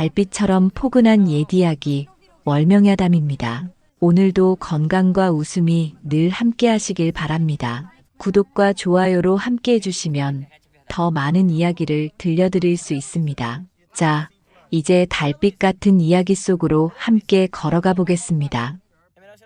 달빛처럼 포근한 옛 이야기, 월명야담입니다. 오늘도 건강과 웃음이 늘 함께 하시길 바랍니다. 구독과 좋아요로 함께 해주시면 더 많은 이야기를 들려드릴 수 있습니다. 자, 이제 달빛 같은 이야기 속으로 함께 걸어가 보겠습니다.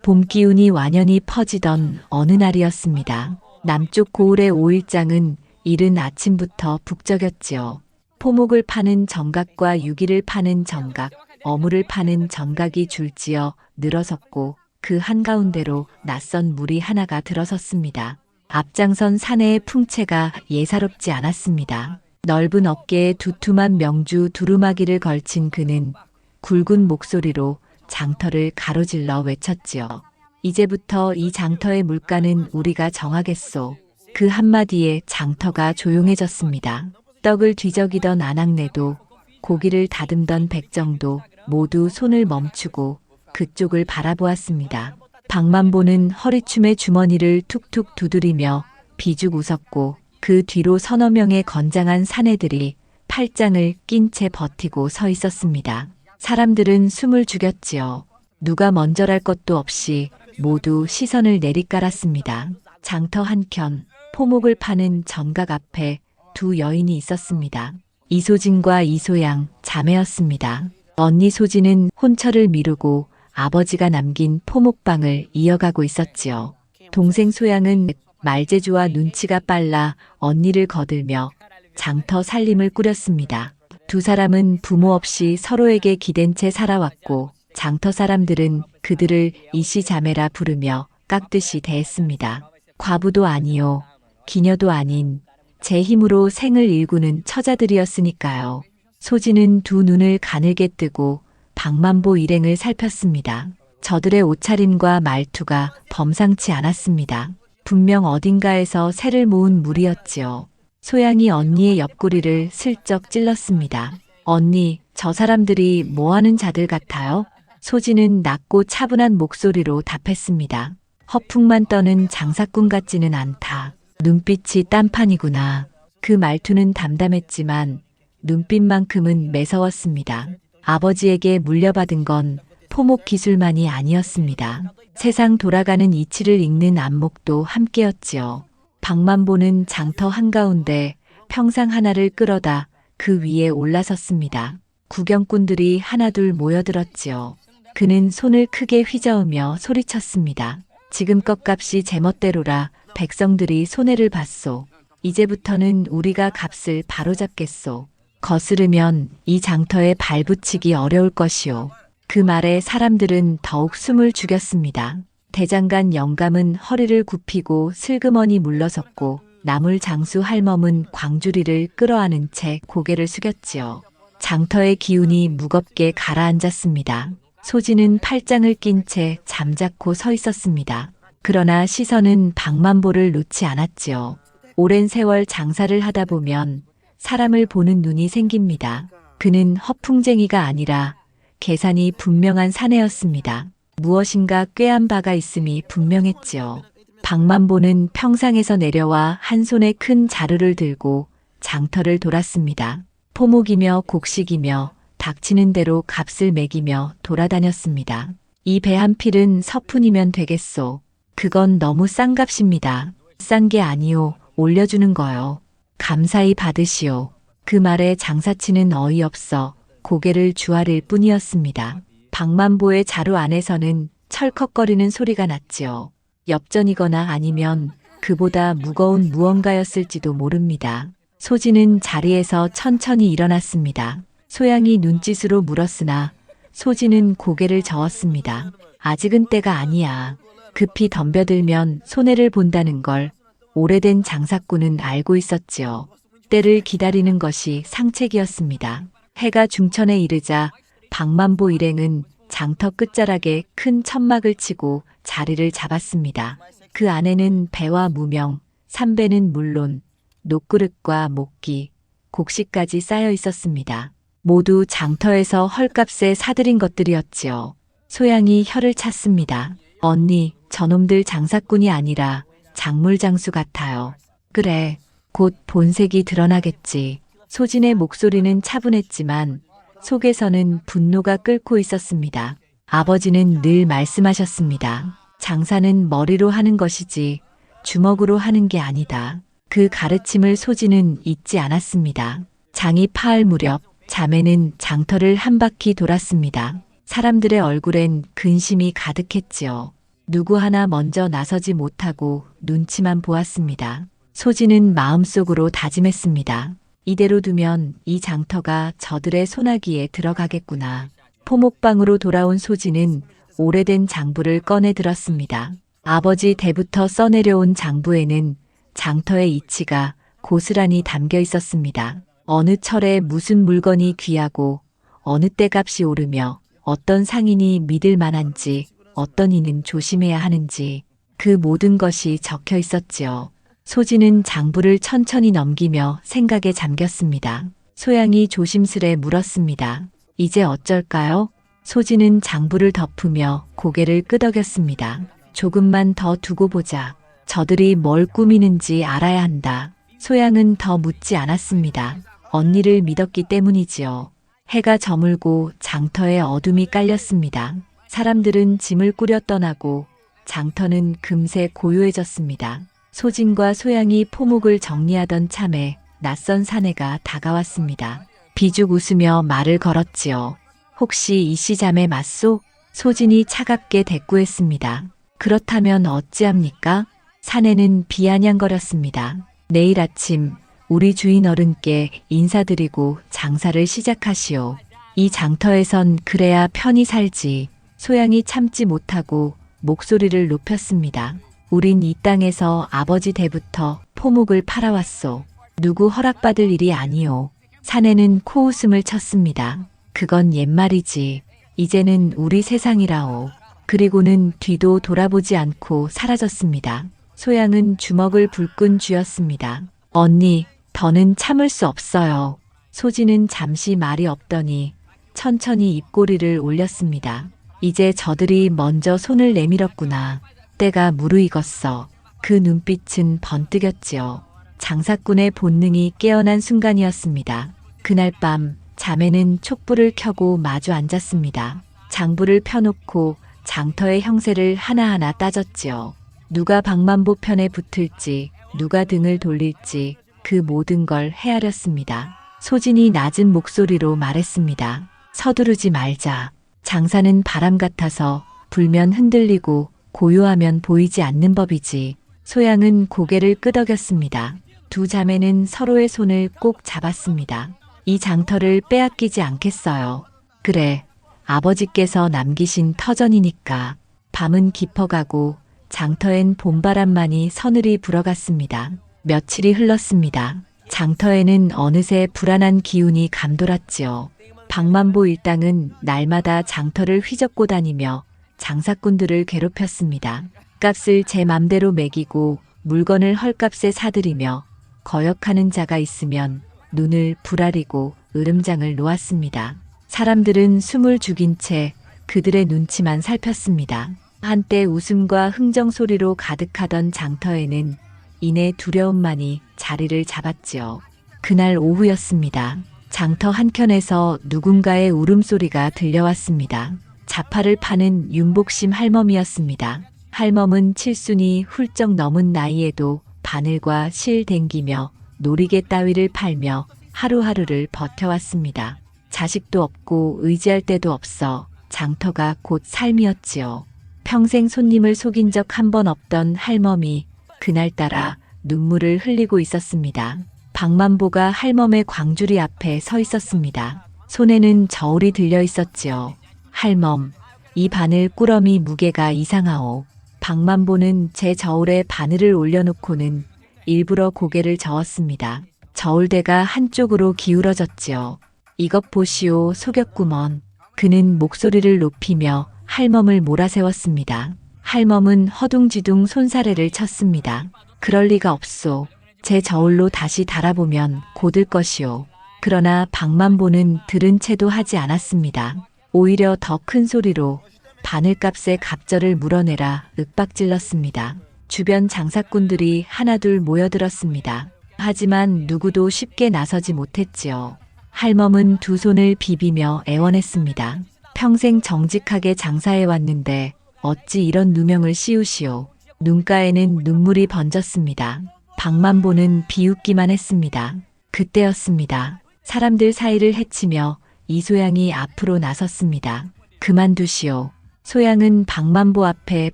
봄 기운이 완연히 퍼지던 어느 날이었습니다. 남쪽 고을의 오일장은 이른 아침부터 북적였지요. 포목을 파는 정각과 유기를 파는 정각, 어물을 파는 정각이 줄지어 늘어섰고 그 한가운데로 낯선 무리 하나가 들어섰습니다. 앞장선 사내의 풍채가 예사롭지 않았습니다. 넓은 어깨에 두툼한 명주 두루마기를 걸친 그는 굵은 목소리로 장터를 가로질러 외쳤지요. 이제부터 이 장터의 물가는 우리가 정하겠소. 그 한마디에 장터가 조용해졌습니다. 떡을 뒤적이던 아낙네도 고기를 다듬던 백정도 모두 손을 멈추고 그쪽을 바라보았습니다. 박만보는 허리춤에 주머니를 툭툭 두드리며 비죽 웃었고 그 뒤로 서너 명의 건장한 사내들이 팔짱을 낀 채 버티고 서 있었습니다. 사람들은 숨을 죽였지요. 누가 먼저랄 것도 없이 모두 시선을 내리깔았습니다. 장터 한켠 포목을 파는 정각 앞에 두 여인이 있었습니다. 이소진과 이소양 자매였습니다. 언니 소진은 혼처를 미루고 아버지가 남긴 포목방을 이어가고 있었지요. 동생 소양은 말재주와 눈치가 빨라 언니를 거들며 장터 살림을 꾸렸습니다. 두 사람은 부모 없이 서로에게 기댄 채 살아왔고 장터 사람들은 그들을 이씨자매라 부르며 깍듯이 대했습니다. 과부도 아니요, 기녀도 아닌 제 힘으로 생을 일구는 처자들이었으니까요. 소진은 두 눈을 가늘게 뜨고 박만보 일행을 살폈습니다. 저들의 옷차림과 말투가 범상치 않았습니다. 분명 어딘가에서 새를 모은 무리였지요. 소양이 언니의 옆구리를 슬쩍 찔렀습니다. 언니, 저 사람들이 뭐하는 자들 같아요? 소진은 낮고 차분한 목소리로 답했습니다. 허풍만 떠는 장사꾼 같지는 않다. 눈빛이 딴판이구나. 그 말투는 담담했지만 눈빛만큼은 매서웠습니다. 아버지에게 물려받은 건 포목 기술만이 아니었습니다. 세상 돌아가는 이치를 읽는 안목도 함께였지요. 박만보는 장터 한가운데 평상 하나를 끌어다 그 위에 올라섰습니다. 구경꾼들이 하나둘 모여들었지요. 그는 손을 크게 휘저으며 소리쳤습니다. 지금껏 값이 제멋대로라 백성들이 손해를 봤소. 이제부터는 우리가 값을 바로잡겠소. 거스르면 이 장터에 발붙이기 어려울 것이오. 그 말에 사람들은 더욱 숨을 죽였습니다. 대장간 영감은 허리를 굽히고 슬그머니 물러섰고 나물 장수 할멈은 광주리를 끌어안은 채 고개를 숙였지요. 장터의 기운이 무겁게 가라앉았습니다. 소진은 팔짱을 낀 채 잠자코 서 있었습니다. 그러나 시선은 박만보를 놓지 않았지요. 오랜 세월 장사를 하다 보면 사람을 보는 눈이 생깁니다. 그는 허풍쟁이가 아니라 계산이 분명한 사내였습니다. 무엇인가 꾀한 바가 있음이 분명했지요. 박만보는 평상에서 내려와 한 손에 큰 자루를 들고 장터를 돌았습니다. 포목이며 곡식이며 닥치는 대로 값을 매기며 돌아다녔습니다. 이 배 한 필은 서푼이면 되겠소. 그건 너무 싼 값입니다. 싼 게 아니오. 올려주는 거요. 감사히 받으시오. 그 말에 장사치는 어이없어 고개를 주아릴 뿐이었습니다. 박만보의 자루 안에서는 철컥거리는 소리가 났지요. 엽전이거나 아니면 그보다 무거운 무언가였을지도 모릅니다. 소진은 자리에서 천천히 일어났습니다. 소양이 눈짓으로 물었으나 소진은 고개를 저었습니다. 아직은 때가 아니야. 급히 덤벼들면 손해를 본다는 걸 오래된 장사꾼은 알고 있었지요. 때를 기다리는 것이 상책이었습니다. 해가 중천에 이르자 박만보 일행은 장터 끝자락에 큰 천막을 치고 자리를 잡았습니다. 그 안에는 배와 무명, 삼배는 물론 녹그릇과 목기, 곡식까지 쌓여 있었습니다. 모두 장터에서 헐값에 사들인 것들이었지요. 소양이 혀를 찼습니다. 언니, 저놈들 장사꾼이 아니라 작물장수 같아요. 그래, 곧 본색이 드러나겠지. 소진의 목소리는 차분했지만 속에서는 분노가 끓고 있었습니다. 아버지는 늘 말씀하셨습니다. 장사는 머리로 하는 것이지 주먹으로 하는 게 아니다. 그 가르침을 소진은 잊지 않았습니다. 장이 파할 무렵 자매는 장터를 한 바퀴 돌았습니다. 사람들의 얼굴엔 근심이 가득했지요. 누구 하나 먼저 나서지 못하고 눈치만 보았습니다. 소진은 마음속으로 다짐했습니다. 이대로 두면 이 장터가 저들의 소나기에 들어가겠구나. 포목방으로 돌아온 소진은 오래된 장부를 꺼내 들었습니다. 아버지 때부터 써내려온 장부에는 장터의 이치가 고스란히 담겨 있었습니다. 어느 철에 무슨 물건이 귀하고 어느 때 값이 오르며 어떤 상인이 믿을 만한지 어떤 이는 조심해야 하는지 그 모든 것이 적혀 있었지요. 소진은 장부를 천천히 넘기며 생각에 잠겼습니다. 소양이 조심스레 물었습니다. 이제 어쩔까요? 소진은 장부를 덮으며 고개를 끄덕였습니다. 조금만 더 두고 보자. 저들이 뭘 꾸미는지 알아야 한다. 소양은 더 묻지 않았습니다. 언니를 믿었기 때문이지요. 해가 저물고 장터에 어둠이 깔렸습니다. 사람들은 짐을 꾸려 떠나고 장터는 금세 고요해졌습니다. 소진과 소양이 포목을 정리하던 참에 낯선 사내가 다가왔습니다. 비죽 웃으며 말을 걸었지요. 혹시 이씨 자매 맞소? 소진이 차갑게 대꾸했습니다. 그렇다면 어찌합니까? 사내는 비아냥거렸습니다. 내일 아침 우리 주인 어른께 인사드리고 장사를 시작하시오. 이 장터에선 그래야 편히 살지. 소양이 참지 못하고 목소리를 높였습니다. 우린 이 땅에서 아버지 때부터 포목을 팔아왔소. 누구 허락받을 일이 아니오. 사내는 코웃음을 쳤습니다. 그건 옛말이지. 이제는 우리 세상이라오. 그리고는 뒤도 돌아보지 않고 사라졌습니다. 소양은 주먹을 불끈 쥐었습니다. 언니, 더는 참을 수 없어요. 소진은 잠시 말이 없더니 천천히 입꼬리를 올렸습니다. 이제 저들이 먼저 손을 내밀었구나. 때가 무르익었어. 그 눈빛은 번뜩였지요. 장사꾼의 본능이 깨어난 순간이었습니다. 그날 밤 자매는 촛불을 켜고 마주 앉았습니다. 장부를 펴놓고 장터의 형세를 하나하나 따졌지요. 누가 박만보 편에 붙을지, 누가 등을 돌릴지 그 모든 걸 헤아렸습니다. 소진이 낮은 목소리로 말했습니다. 서두르지 말자. 장사는 바람 같아서 불면 흔들리고 고요하면 보이지 않는 법이지. 소양은 고개를 끄덕였습니다. 두 자매는 서로의 손을 꼭 잡았습니다. 이 장터를 빼앗기지 않겠어요. 그래, 아버지께서 남기신 터전이니까. 밤은 깊어가고 장터엔 봄바람만이 서늘히 불어갔습니다. 며칠이 흘렀습니다. 장터에는 어느새 불안한 기운이 감돌았지요. 박만보 일당은 날마다 장터를 휘젓고 다니며 장사꾼들을 괴롭혔습니다. 값을 제 맘대로 매기고 물건을 헐값에 사들이며 거역하는 자가 있으면 눈을 부라리고 으름장을 놓았습니다. 사람들은 숨을 죽인 채 그들의 눈치만 살폈습니다. 한때 웃음과 흥정 소리로 가득하던 장터에는 이내 두려움만이 자리를 잡았지요. 그날 오후였습니다. 장터 한켠에서 누군가의 울음소리가 들려왔습니다. 자파를 파는 윤복심 할멈이었습니다. 할멈은 칠순이 훌쩍 넘은 나이에도 바늘과 실 댕기며 놀이개 따위를 팔며 하루하루를 버텨왔습니다. 자식도 없고 의지할 데도 없어 장터가 곧 삶이었지요. 평생 손님을 속인 적 한 번 없던 할멈이 그날따라 눈물을 흘리고 있었습니다. 박만보가 할멈의 광주리 앞에 서 있었습니다. 손에는 저울이 들려 있었지요. 할멈, 이 바늘 꾸러미 무게가 이상하오. 박만보는 제 저울에 바늘을 올려놓고는 일부러 고개를 저었습니다. 저울대가 한쪽으로 기울어졌지요. 이것 보시오, 속였구먼. 그는 목소리를 높이며 할멈을 몰아세웠습니다. 할멈은 허둥지둥 손사래를 쳤습니다. 그럴 리가 없소. 제 저울로 다시 달아보면 곧을 것이오. 그러나 박만보는 들은 채도 하지 않았습니다. 오히려 더 큰 소리로 바늘값의 갑절을 물어내라 윽박질렀습니다. 주변 장사꾼들이 하나둘 모여들었습니다. 하지만 누구도 쉽게 나서지 못했지요. 할멈은 두 손을 비비며 애원했습니다. 평생 정직하게 장사해 왔는데 어찌 이런 누명을 씌우시오. 눈가에는 눈물이 번졌습니다. 박만보는 비웃기만 했습니다. 그때였습니다. 사람들 사이를 헤치며 이소양이 앞으로 나섰습니다. 그만두시오. 소양은 박만보 앞에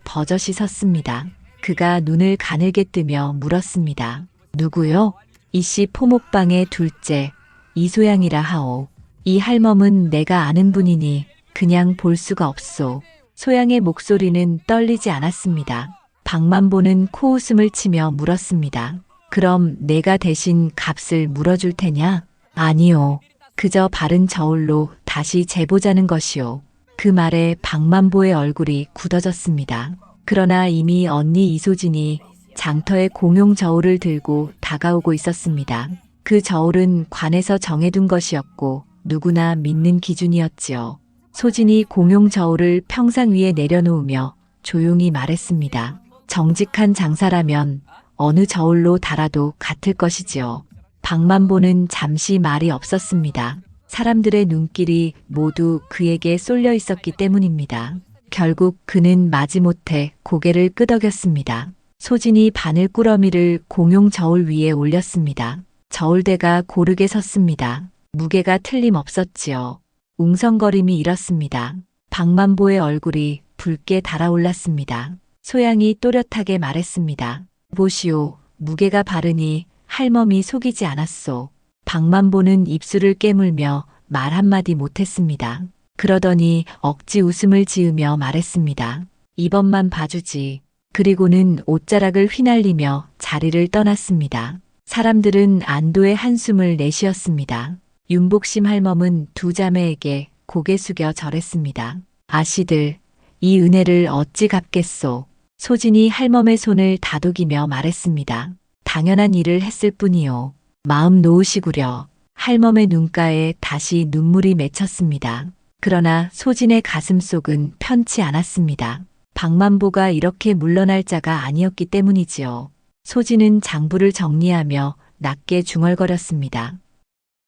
버젓이 섰습니다. 그가 눈을 가늘게 뜨며 물었습니다. 누구요? 이씨 포목방의 둘째 이소양이라 하오. 이 할멈은 내가 아는 분이니 그냥 볼 수가 없소. 소양의 목소리는 떨리지 않았습니다. 박만보는 코웃음을 치며 물었습니다. 그럼 내가 대신 값을 물어줄 테냐? 아니요. 그저 바른 저울로 다시 재보자는 것이오. 그 말에 박만보의 얼굴이 굳어졌습니다. 그러나 이미 언니 이소진이 장터에 공용 저울을 들고 다가오고 있었습니다. 그 저울은 관에서 정해둔 것이었고 누구나 믿는 기준이었지요. 소진이 공용 저울을 평상 위에 내려놓으며 조용히 말했습니다. 정직한 장사라면 어느 저울로 달아도 같을 것이지요. 박만보는 잠시 말이 없었습니다. 사람들의 눈길이 모두 그에게 쏠려 있었기 때문입니다. 결국 그는 마지못해 고개를 끄덕였습니다. 소진이 바늘 꾸러미를 공용 저울 위에 올렸습니다. 저울대가 고르게 섰습니다. 무게가 틀림없었지요. 웅성거림이 일었습니다. 박만보의 얼굴이 붉게 달아올랐습니다. 소양이 또렷하게 말했습니다. 보시오, 무게가 바르니 할멈이 속이지 않았소. 박만보는 입술을 깨물며 말 한마디 못했습니다. 그러더니 억지 웃음을 지으며 말했습니다. 이번만 봐주지. 그리고는 옷자락을 휘날리며 자리를 떠났습니다. 사람들은 안도의 한숨을 내쉬었습니다. 윤복심 할멈은 두 자매에게 고개 숙여 절했습니다. 아씨들, 이 은혜를 어찌 갚겠소. 소진이 할멈의 손을 다독이며 말했습니다. 당연한 일을 했을 뿐이요. 마음 놓으시구려. 할멈의 눈가에 다시 눈물이 맺혔습니다. 그러나 소진의 가슴속은 편치 않았습니다. 박만보가 이렇게 물러날 자가 아니었기 때문이지요. 소진은 장부를 정리하며 낮게 중얼거렸습니다.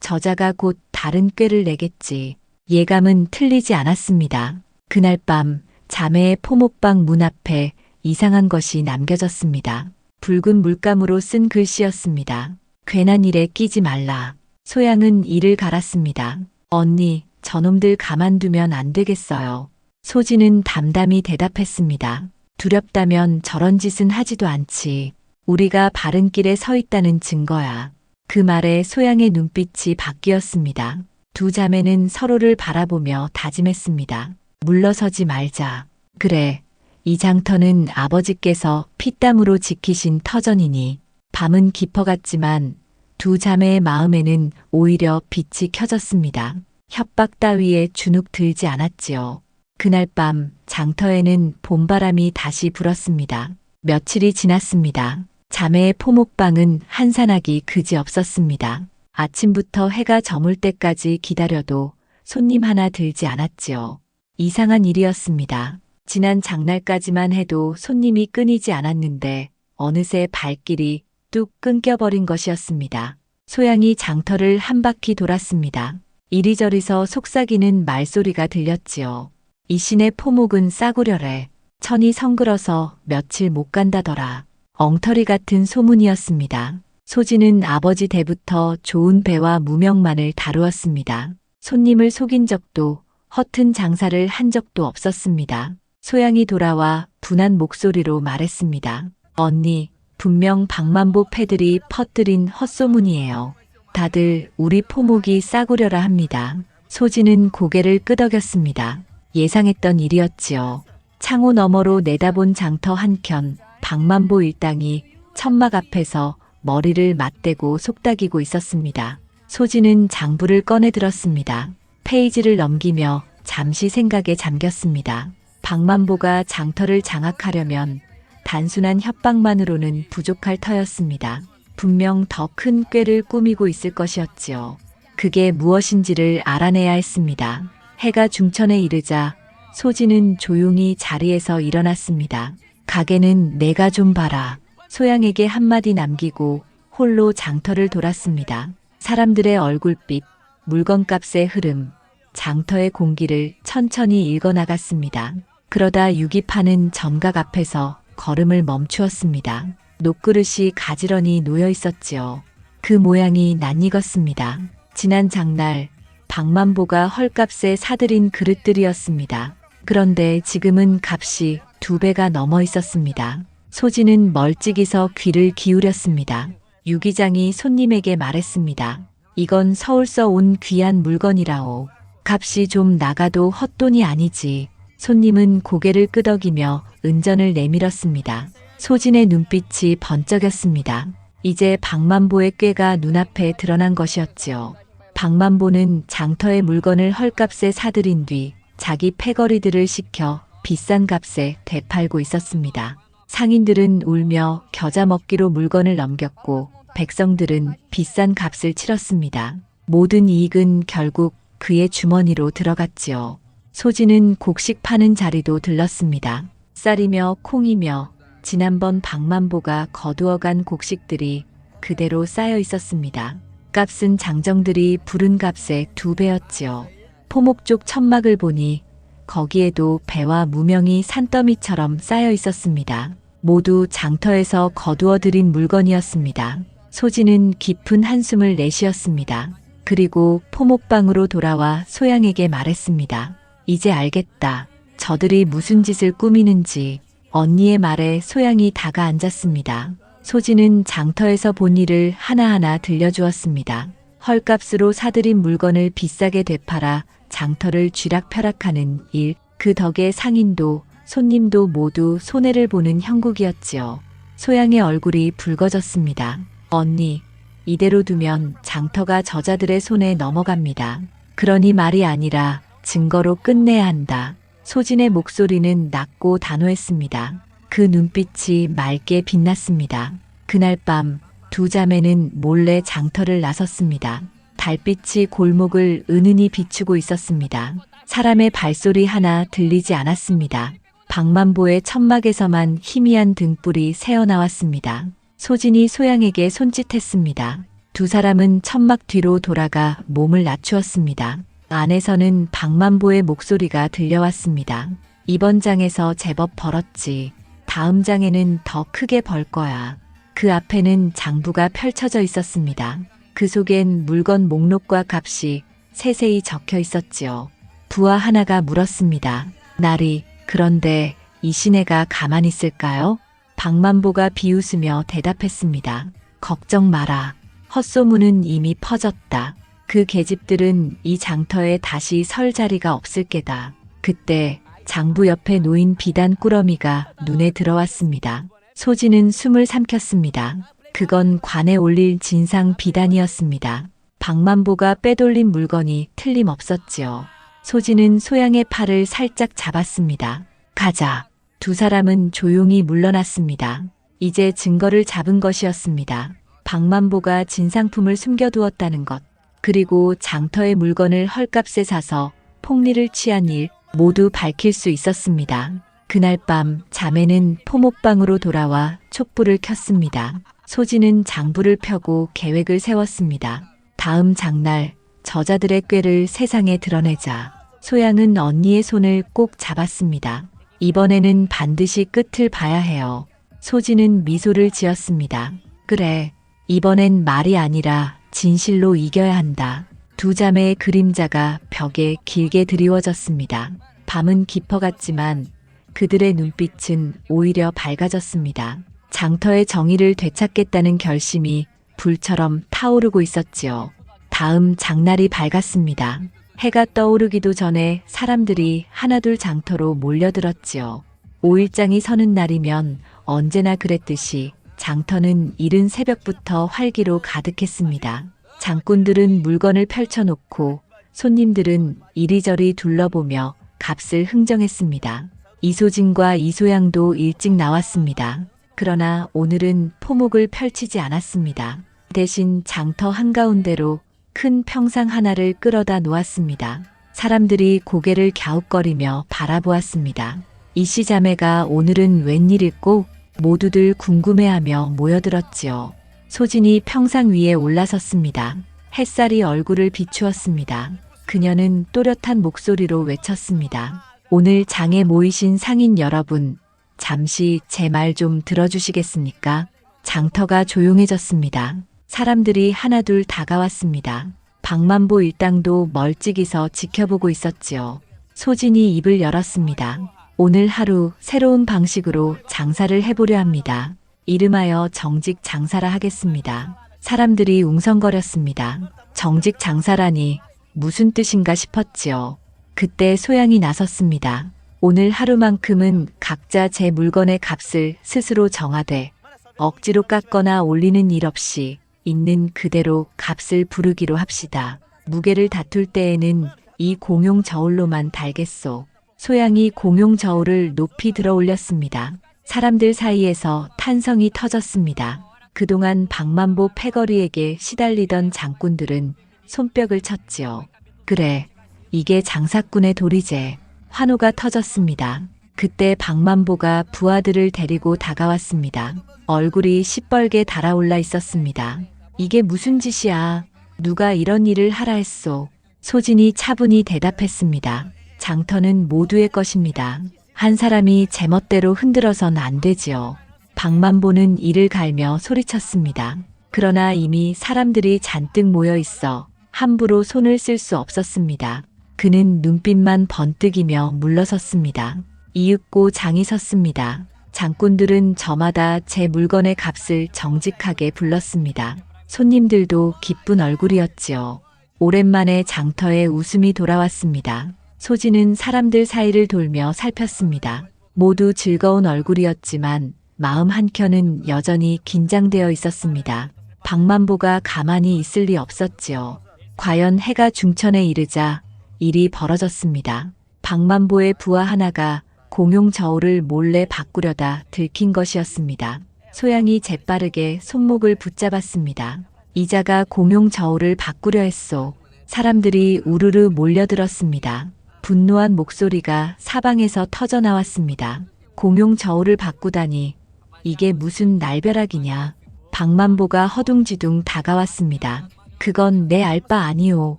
저자가 곧 다른 꾀를 내겠지. 예감은 틀리지 않았습니다. 그날 밤 자매의 포목방 문 앞에 이상한 것이 남겨졌습니다. 붉은 물감으로 쓴 글씨였습니다. 괜한 일에 끼지 말라. 소양은 이를 갈았습니다. 언니, 저놈들 가만두면 안 되겠어요. 소진은 담담히 대답했습니다. 두렵다면 저런 짓은 하지도 않지. 우리가 바른 길에 서 있다는 증거야. 그 말에 소양의 눈빛이 바뀌었습니다. 두 자매는 서로를 바라보며 다짐했습니다. 물러서지 말자. 그래, 이 장터는 아버지께서 피땀으로 지키신 터전이니 밤은 깊어갔지만 두 자매의 마음에는 오히려 빛이 켜졌습니다. 협박 따위에 주눅 들지 않았지요. 그날 밤 장터에는 봄바람이 다시 불었습니다. 며칠이 지났습니다. 자매의 포목방은 한산하기 그지없었습니다. 아침부터 해가 저물 때까지 기다려도 손님 하나 들지 않았지요. 이상한 일이었습니다. 지난 장날까지만 해도 손님이 끊이지 않았는데 어느새 발길이 뚝 끊겨버린 것이었습니다. 소양이 장터를 한 바퀴 돌았습니다. 이리저리서 속삭이는 말소리가 들렸지요. 이신의 포목은 싸구려래. 천이 성글어서 며칠 못 간다더라. 엉터리 같은 소문이었습니다. 소진은 아버지 때부터 좋은 배와 무명만을 다루었습니다. 손님을 속인 적도 허튼 장사를 한 적도 없었습니다. 소양이 돌아와 분한 목소리로 말했습니다. 언니, 분명 박만보 패들이 퍼뜨린 헛소문이에요. 다들 우리 포목이 싸구려라 합니다. 소진은 고개를 끄덕였습니다. 예상했던 일이었지요. 창호 너머로 내다본 장터 한켠 박만보 일당이 천막 앞에서 머리를 맞대고 속닥이고 있었습니다. 소진은 장부를 꺼내 들었습니다. 페이지를 넘기며 잠시 생각에 잠겼습니다. 박만보가 장터를 장악하려면 단순한 협박만으로는 부족할 터였습니다. 분명 더 큰 꾀를 꾸미고 있을 것이었지요. 그게 무엇인지를 알아내야 했습니다. 해가 중천에 이르자 소진은 조용히 자리에서 일어났습니다. 가게는 내가 좀 봐라. 소양에게 한마디 남기고 홀로 장터를 돌았습니다. 사람들의 얼굴빛, 물건값의 흐름, 장터의 공기를 천천히 읽어나갔습니다. 그러다 유기 파는 점각 앞에서 걸음을 멈추었습니다. 녹그릇이 가지런히 놓여 있었지요. 그 모양이 낯익었습니다. 지난 장날 박만보가 헐값에 사들인 그릇들이었습니다. 그런데 지금은 값이 2배가 넘어 있었습니다. 소진은 멀찍이서 귀를 기울였습니다. 유기장이 손님에게 말했습니다. 이건 서울서 온 귀한 물건이라오. 값이 좀 나가도 헛돈이 아니지. 손님은 고개를 끄덕이며 은전을 내밀었습니다. 소진의 눈빛이 번쩍였습니다. 이제 박만보의 꾀가 눈앞에 드러난 것이었지요. 박만보는 장터의 물건을 헐값에 사들인 뒤 자기 패거리들을 시켜 비싼 값에 되팔고 있었습니다. 상인들은 울며 겨자 먹기로 물건을 넘겼고 백성들은 비싼 값을 치렀습니다. 모든 이익은 결국 그의 주머니로 들어갔지요. 소진은 곡식 파는 자리도 들렀습니다. 쌀이며 콩이며 지난번 박만보가 거두어간 곡식들이 그대로 쌓여 있었습니다. 값은 장정들이 부른 값의 2배였지요. 포목 쪽 천막을 보니 거기에도 배와 무명이 산더미처럼 쌓여 있었습니다. 모두 장터에서 거두어 들인 물건이었습니다. 소진은 깊은 한숨을 내쉬었습니다. 그리고 포목방으로 돌아와 소양에게 말했습니다. 이제 알겠다. 저들이 무슨 짓을 꾸미는지. 언니의 말에 소양이 다가앉았습니다. 소진은 장터에서 본 일을 하나하나 들려주었습니다. 헐값으로 사들인 물건을 비싸게 되팔아 장터를 쥐락펴락하는 일, 그 덕에 상인도 손님도 모두 손해를 보는 형국이었지요. 소양의 얼굴이 붉어졌습니다. 언니, 이대로 두면 장터가 저자들의 손에 넘어갑니다. 그러니 말이 아니라 증거로 끝내야 한다. 소진의 목소리는 낮고 단호했습니다. 그 눈빛이 맑게 빛났습니다. 그날 밤 두 자매는 몰래 장터를 나섰습니다. 달빛이 골목을 은은히 비추고 있었습니다. 사람의 발소리 하나 들리지 않았습니다. 박만보의 천막에서만 희미한 등불이 새어나왔습니다. 소진이 소양에게 손짓했습니다. 두 사람은 천막 뒤로 돌아가 몸을 낮추었습니다. 안에서는 박만보의 목소리가 들려왔습니다. 이번 장에서 제법 벌었지. 다음 장에는 더 크게 벌 거야. 그 앞에는 장부가 펼쳐져 있었습니다. 그 속엔 물건 목록과 값이 세세히 적혀 있었지요. 부하 하나가 물었습니다. 나리, 그런데 이 시내가 가만히 있을까요? 박만보가 비웃으며 대답했습니다. 걱정 마라. 헛소문은 이미 퍼졌다. 그 계집들은 이 장터에 다시 설 자리가 없을 게다. 그때 장부 옆에 놓인 비단 꾸러미가 눈에 들어왔습니다. 소진은 숨을 삼켰습니다. 그건 관에 올릴 진상 비단이었습니다. 박만보가 빼돌린 물건이 틀림없었지요. 소진은 소양의 팔을 살짝 잡았습니다. 가자. 두 사람은 조용히 물러났습니다. 이제 증거를 잡은 것이었습니다. 박만보가 진상품을 숨겨두었다는 것, 그리고 장터의 물건을 헐값에 사서 폭리를 취한 일 모두 밝힐 수 있었습니다. 그날 밤 자매는 포목방으로 돌아와 촛불을 켰습니다. 소진은 장부를 펴고 계획을 세웠습니다. 다음 장날 저자들의 꾀를 세상에 드러내자. 소양은 언니의 손을 꼭 잡았습니다. 이번에는 반드시 끝을 봐야 해요. 소진은 미소를 지었습니다. 그래, 이번엔 말이 아니라 진실로 이겨야 한다. 두 자매의 그림자가 벽에 길게 드리워졌습니다. 밤은 깊어갔지만 그들의 눈빛은 오히려 밝아졌습니다. 장터의 정의를 되찾겠다는 결심이 불처럼 타오르고 있었지요. 다음 장날이 밝았습니다. 해가 떠오르기도 전에 사람들이 하나둘 장터로 몰려들었지요. 5일장이 서는 날이면 언제나 그랬듯이 장터는 이른 새벽부터 활기로 가득했습니다. 장꾼들은 물건을 펼쳐놓고 손님들은 이리저리 둘러보며 값을 흥정했습니다. 이소진과 이소양도 일찍 나왔습니다. 그러나 오늘은 포목을 펼치지 않았습니다. 대신 장터 한가운데로 큰 평상 하나를 끌어다 놓았습니다. 사람들이 고개를 갸웃거리며 바라보았습니다. 이씨 자매가 오늘은 웬일일꼬? 모두들 궁금해하며 모여들었지요. 소진이 평상 위에 올라섰습니다. 햇살이 얼굴을 비추었습니다. 그녀는 또렷한 목소리로 외쳤습니다. 오늘 장에 모이신 상인 여러분, 잠시 제 말 좀 들어주시겠습니까? 장터가 조용해졌습니다. 사람들이 하나둘 다가왔습니다. 박만보 일당도 멀찍이서 지켜보고 있었지요. 소진이 입을 열었습니다. 오늘 하루 새로운 방식으로 장사를 해보려 합니다. 이름하여 정직 장사라 하겠습니다. 사람들이 웅성거렸습니다. 정직 장사라니 무슨 뜻인가 싶었지요. 그때 소양이 나섰습니다. 오늘 하루만큼은 각자 제 물건의 값을 스스로 정하되 억지로 깎거나 올리는 일 없이 있는 그대로 값을 부르기로 합시다. 무게를 다툴 때에는 이 공용 저울로만 달겠소. 소양이 공용 저울을 높이 들어 올렸습니다. 사람들 사이에서 탄성이 터졌습니다. 그동안 박만보 패거리에게 시달리던 장꾼들은 손뼉을 쳤지요. 그래, 이게 장사꾼의 도리제. 환호가 터졌습니다. 그때 박만보가 부하들을 데리고 다가왔습니다. 얼굴이 시뻘게 달아올라 있었습니다. 이게 무슨 짓이야? 누가 이런 일을 하라 했소? 소진이 차분히 대답했습니다. 장터는 모두의 것입니다. 한 사람이 제멋대로 흔들어선 안 되지요. 박만보는 이를 갈며 소리쳤습니다. 그러나 이미 사람들이 잔뜩 모여 있어 함부로 손을 쓸 수 없었습니다. 그는 눈빛만 번뜩이며 물러섰습니다. 이윽고 장이 섰습니다. 장꾼들은 저마다 제 물건의 값을 정직하게 불렀습니다. 손님들도 기쁜 얼굴이었지요. 오랜만에 장터에 웃음이 돌아왔습니다. 소진은 사람들 사이를 돌며 살폈습니다. 모두 즐거운 얼굴이었지만 마음 한켠은 여전히 긴장되어 있었습니다. 박만보가 가만히 있을 리 없었지요. 과연 해가 중천에 이르자 일이 벌어졌습니다. 박만보의 부하 하나가 공용 저울을 몰래 바꾸려다 들킨 것이었습니다. 소양이 재빠르게 손목을 붙잡았습니다. 이자가 공용 저울을 바꾸려 했소. 사람들이 우르르 몰려들었습니다. 분노한 목소리가 사방에서 터져 나왔습니다. 공용 저울을 바꾸다니 이게 무슨 날벼락이냐. 박만보가 허둥지둥 다가왔습니다. 그건 내 알 바 아니오.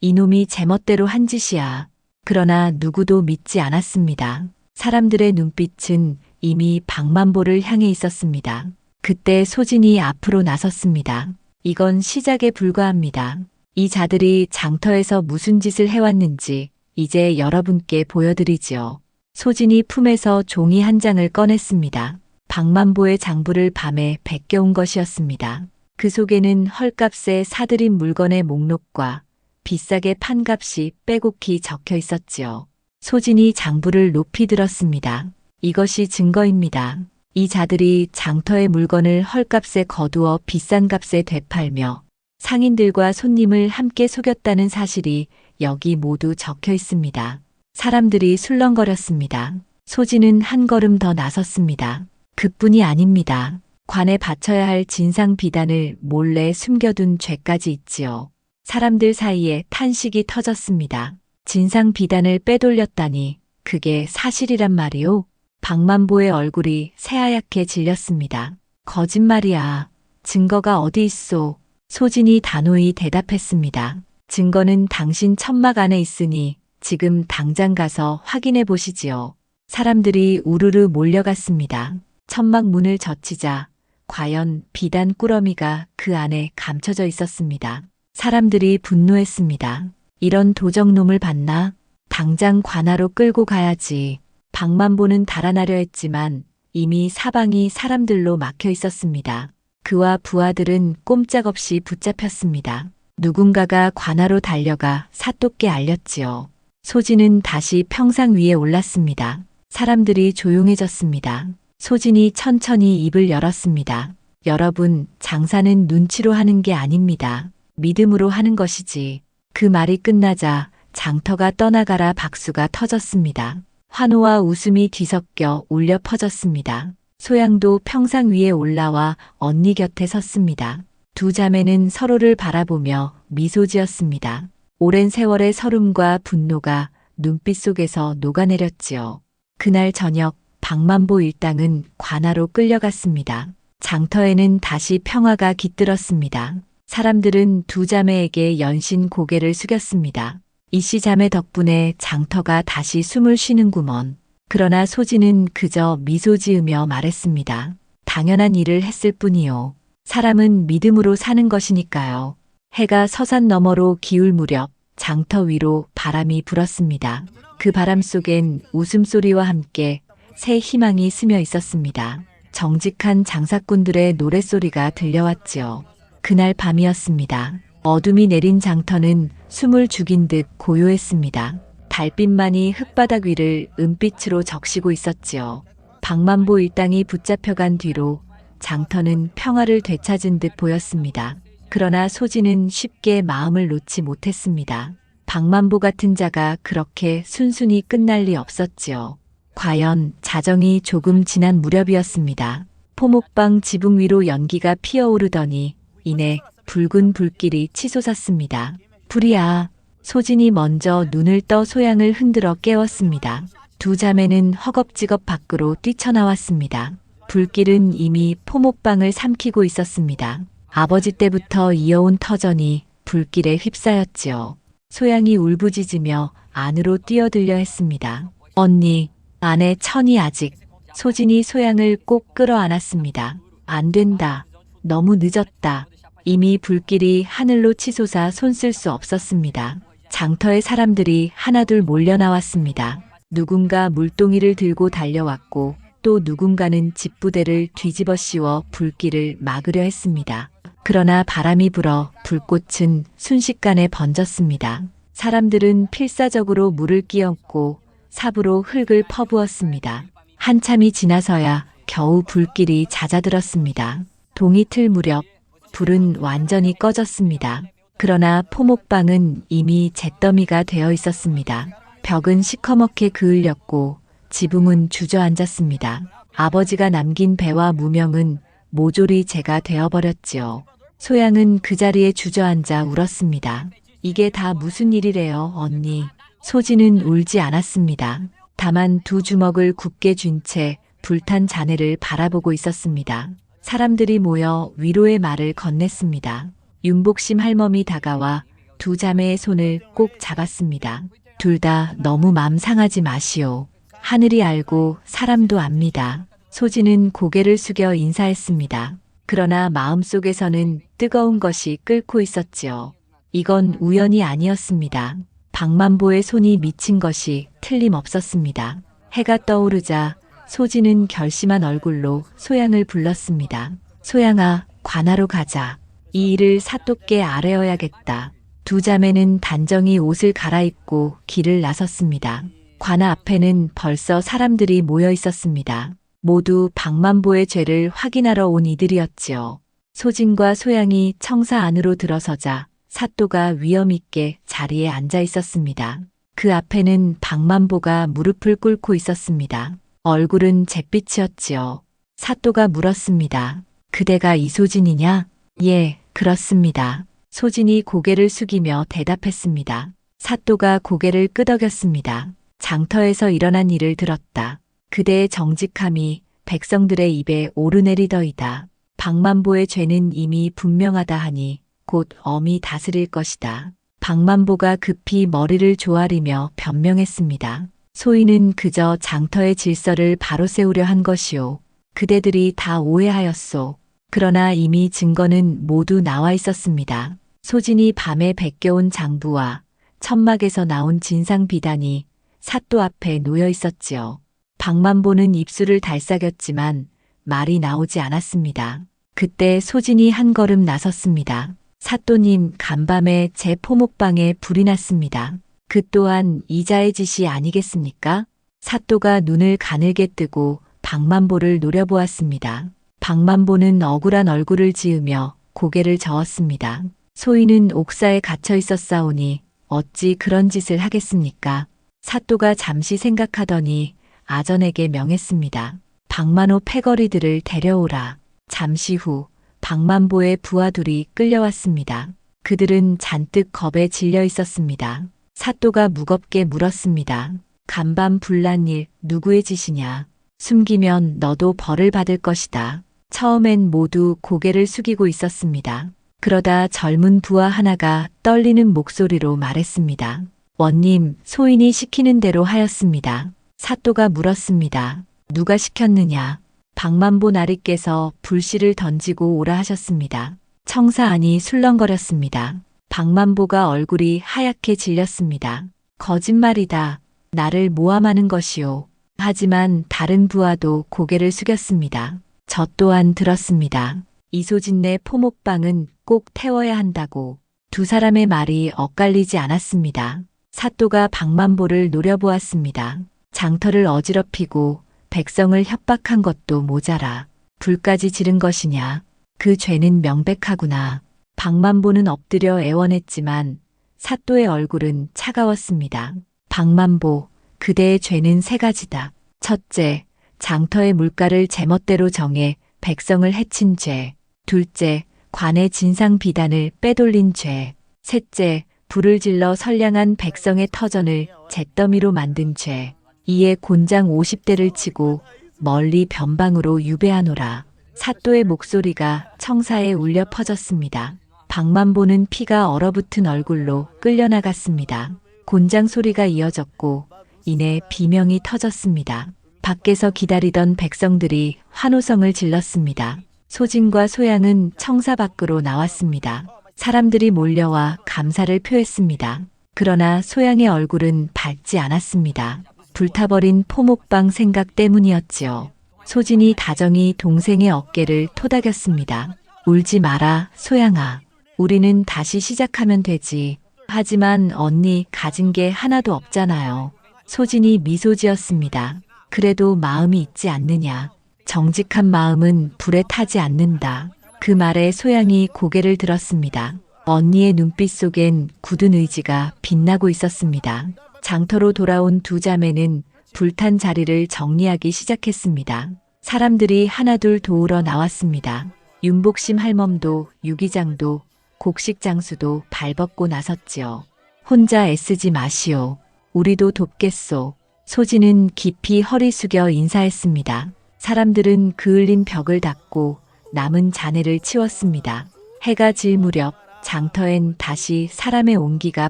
이놈이 제멋대로 한 짓이야. 그러나 누구도 믿지 않았습니다. 사람들의 눈빛은 이미 박만보를 향해 있었습니다. 그때 소진이 앞으로 나섰습니다. 이건 시작에 불과합니다. 이 자들이 장터에서 무슨 짓을 해왔는지 이제 여러분께 보여드리지요. 소진이 품에서 종이 한 장을 꺼냈습니다. 박만보의 장부를 밤에 베껴온 것이었습니다. 그 속에는 헐값에 사들인 물건의 목록과 비싸게 판 값이 빼곡히 적혀 있었지요. 소진이 장부를 높이 들었습니다. 이것이 증거입니다. 이 자들이 장터의 물건을 헐값에 거두어 비싼 값에 되팔며 상인들과 손님을 함께 속였다는 사실이 여기 모두 적혀 있습니다. 사람들이 술렁거렸습니다. 소진은 한 걸음 더 나섰습니다. 그뿐이 아닙니다. 관에 바쳐야 할 진상 비단을 몰래 숨겨둔 죄까지 있지요. 사람들 사이에 탄식이 터졌습니다. 진상 비단을 빼돌렸다니 그게 사실이란 말이오? 박만보의 얼굴이 새하얗게 질렸습니다. 거짓말이야. 증거가 어디 있소? 소진이 단호히 대답했습니다. 증거는 당신 천막 안에 있으니 지금 당장 가서 확인해 보시지요. 사람들이 우르르 몰려갔습니다. 천막 문을 젖히자 과연 비단 꾸러미가 그 안에 감춰져 있었습니다. 사람들이 분노했습니다. 이런 도적놈을 봤나? 당장 관하로 끌고 가야지. 박만보는 달아나려 했지만 이미 사방이 사람들로 막혀 있었습니다. 그와 부하들은 꼼짝없이 붙잡혔습니다. 누군가가 관하로 달려가 사또께 알렸지요. 소진은 다시 평상 위에 올랐습니다. 사람들이 조용해졌습니다. 소진이 천천히 입을 열었습니다. 여러분, 장사는 눈치로 하는 게 아닙니다. 믿음으로 하는 것이지. 그 말이 끝나자 장터가 떠나가라 박수가 터졌습니다. 환호와 웃음이 뒤섞여 울려 퍼졌습니다. 소양도 평상 위에 올라와 언니 곁에 섰습니다. 두 자매는 서로를 바라보며 미소 지었습니다. 오랜 세월의 서름과 분노가 눈빛 속에서 녹아내렸지요. 그날 저녁 박만보 일당은 관하로 끌려갔습니다. 장터에는 다시 평화가 깃들었습니다. 사람들은 두 자매에게 연신 고개를 숙였습니다. 이씨 자매 덕분에 장터가 다시 숨을 쉬는구먼. 그러나 소진은 그저 미소 지으며 말했습니다. 당연한 일을 했을 뿐이요. 사람은 믿음으로 사는 것이니까요. 해가 서산 너머로 기울 무렵 장터 위로 바람이 불었습니다. 그 바람 속엔 웃음소리와 함께 새 희망이 스며 있었습니다. 정직한 장사꾼들의 노랫소리가 들려왔지요. 그날 밤이었습니다. 어둠이 내린 장터는 숨을 죽인 듯 고요했습니다. 달빛만이 흙바닥 위를 은빛으로 적시고 있었지요. 박만보 일당이 붙잡혀간 뒤로 장터는 평화를 되찾은 듯 보였습니다. 그러나 소진은 쉽게 마음을 놓지 못했습니다. 박만보 같은 자가 그렇게 순순히 끝날 리 없었지요. 과연 자정이 조금 지난 무렵이었습니다. 포목방 지붕 위로 연기가 피어오르더니 이내 붉은 불길이 치솟았습니다. 불이야. 소진이 먼저 눈을 떠 소양을 흔들어 깨웠습니다. 두 자매는 허겁지겁 밖으로 뛰쳐나왔습니다. 불길은 이미 포목방을 삼키고 있었습니다. 아버지 때부터 이어온 터전이 불길에 휩싸였지요. 소양이 울부짖으며 안으로 뛰어들려 했습니다. 언니, 안에 천이 아직. 소진이 소양을 꼭 끌어안았습니다. 안 된다. 너무 늦었다. 이미 불길이 하늘로 치솟아 손쓸 수 없었습니다. 장터의 사람들이 하나둘 몰려 나왔습니다. 누군가 물동이를 들고 달려왔고 또 누군가는 집부대를 뒤집어 씌워 불길을 막으려 했습니다. 그러나 바람이 불어 불꽃은 순식간에 번졌습니다. 사람들은 필사적으로 물을 끼얹고 삽으로 흙을 퍼부었습니다. 한참이 지나서야 겨우 불길이 잦아들었습니다. 동이 틀 무렵 불은 완전히 꺼졌습니다. 그러나 포목방은 이미 잿더미가 되어 있었습니다. 벽은 시커멓게 그을렸고 지붕은 주저앉았습니다. 아버지가 남긴 배와 무명은 모조리 재가 되어버렸지요. 소양은 그 자리에 주저앉아 울었습니다. 이게 다 무슨 일이래요, 언니. 소진은 울지 않았습니다. 다만 두 주먹을 굳게 쥔 채 불탄 자네를 바라보고 있었습니다. 사람들이 모여 위로의 말을 건넸습니다. 윤복심 할멈이 다가와 두 자매의 손을 꼭 잡았습니다. 둘 다 너무 맘 상하지 마시오. 하늘이 알고 사람도 압니다. 소진은 고개를 숙여 인사했습니다. 그러나 마음속에서는 뜨거운 것이 끓고 있었지요. 이건 우연이 아니었습니다. 박만보의 손이 미친 것이 틀림없었습니다. 해가 떠오르자 소진은 결심한 얼굴로 소양을 불렀습니다. 소양아, 관하로 가자. 이 일을 사또께 아뢰어야겠다. 두 자매는 단정히 옷을 갈아입고 길을 나섰습니다. 관아 앞에는 벌써 사람들이 모여 있었습니다. 모두 박만보의 죄를 확인하러 온 이들이었지요. 소진과 소양이 청사 안으로 들어서자 사또가 위엄 있게 자리에 앉아 있었습니다. 그 앞에는 박만보가 무릎을 꿇고 있었습니다. 얼굴은 잿빛이었지요. 사또가 물었습니다. 그대가 이소진이냐? 예, 그렇습니다. 소진이 고개를 숙이며 대답했습니다. 사또가 고개를 끄덕였습니다. 장터에서 일어난 일을 들었다. 그대의 정직함이 백성들의 입에 오르내리더이다. 박만보의 죄는 이미 분명하다 하니 곧 엄히 다스릴 것이다. 박만보가 급히 머리를 조아리며 변명했습니다. 소인은 그저 장터의 질서를 바로 세우려 한 것이오. 그대들이 다 오해하였소. 그러나 이미 증거는 모두 나와 있었습니다. 소진이 밤에 베껴온 장부와 천막에서 나온 진상 비단이 사또 앞에 놓여 있었지요. 박만보는 입술을 달싹였지만 말이 나오지 않았습니다. 그때 소진이 한 걸음 나섰습니다. 사또님, 간밤에 제 포목방에 불이 났습니다. 그 또한 이자의 짓이 아니겠습니까? 사또가 눈을 가늘게 뜨고 박만보를 노려보았습니다. 박만보는 억울한 얼굴을 지으며 고개를 저었습니다. 소인은 옥사에 갇혀 있었사오니 어찌 그런 짓을 하겠습니까? 사또가 잠시 생각하더니 아전에게 명했습니다. 박만호 패거리들을 데려오라. 잠시 후 박만보의 부하 둘이 끌려왔습니다. 그들은 잔뜩 겁에 질려 있었습니다. 사또가 무겁게 물었습니다. 간밤 불난 일 누구의 짓이냐? 숨기면 너도 벌을 받을 것이다. 처음엔 모두 고개를 숙이고 있었습니다. 그러다 젊은 부하 하나가 떨리는 목소리로 말했습니다. 원님, 소인이 시키는 대로 하였습니다. 사또가 물었습니다. 누가 시켰느냐? 박만보 나리께서 불씨를 던지고 오라 하셨습니다. 청사 안이 술렁거렸습니다. 박만보가 얼굴이 하얗게 질렸습니다. 거짓말이다. 나를 모함하는 것이오. 하지만 다른 부하도 고개를 숙였습니다. 저 또한 들었습니다. 이소진네 포목방은 꼭 태워야 한다고. 두 사람의 말이 엇갈리지 않았습니다. 사또가 박만보를 노려보았습니다. 장터를 어지럽히고 백성을 협박한 것도 모자라 불까지 지른 것이냐. 그 죄는 명백하구나. 박만보는 엎드려 애원했지만 사또의 얼굴은 차가웠습니다. 박만보, 그대의 죄는 세 가지다. 첫째, 장터의 물가를 제멋대로 정해 백성을 해친 죄. 둘째, 관의 진상 비단을 빼돌린 죄. 셋째, 불을 질러 선량한 백성의 터전을 잿더미로 만든 죄. 이에 곤장 50대를 치고 멀리 변방으로 유배하노라. 사또의 목소리가 청사에 울려 퍼졌습니다. 박만보는 피가 얼어붙은 얼굴로 끌려나갔습니다. 곤장 소리가 이어졌고 이내 비명이 터졌습니다. 밖에서 기다리던 백성들이 환호성을 질렀습니다. 소진과 소양은 청사 밖으로 나왔습니다. 사람들이 몰려와 감사를 표했습니다. 그러나 소양의 얼굴은 밝지 않았습니다. 불타버린 포목방 생각 때문이었지요. 소진이 다정히 동생의 어깨를 토닥였습니다. 울지 마라, 소양아. 우리는 다시 시작하면 되지. 하지만 언니 가진 게 하나도 없잖아요. 소진이 미소 지었습니다. 그래도 마음이 있지 않느냐. 정직한 마음은 불에 타지 않는다. 그 말에 소양이 고개를 들었습니다. 언니의 눈빛 속엔 굳은 의지가 빛나고 있었습니다. 장터로 돌아온 두 자매는 불탄 자리를 정리하기 시작했습니다. 사람들이 하나둘 도우러 나왔습니다. 윤복심 할멈도 유기장도 곡식 장수도 발벗고 나섰지요. 혼자 애쓰지 마시오. 우리도 돕겠소. 소진은 깊이 허리 숙여 인사했습니다. 사람들은 그을린 벽을 닫고 남은 잔해를 치웠습니다. 해가 질 무렵 장터엔 다시 사람의 온기가